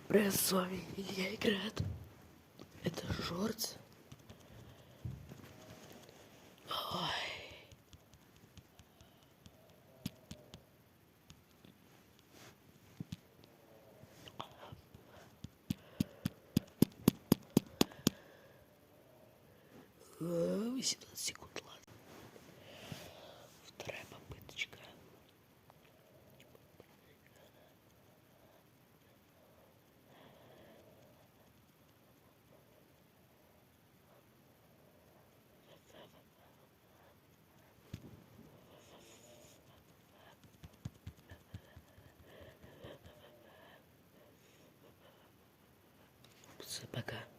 Привет, с вами Илья играет. Это Шортс. Ой. О, 18 секунд, ладно. Вторая попыточка. Пока.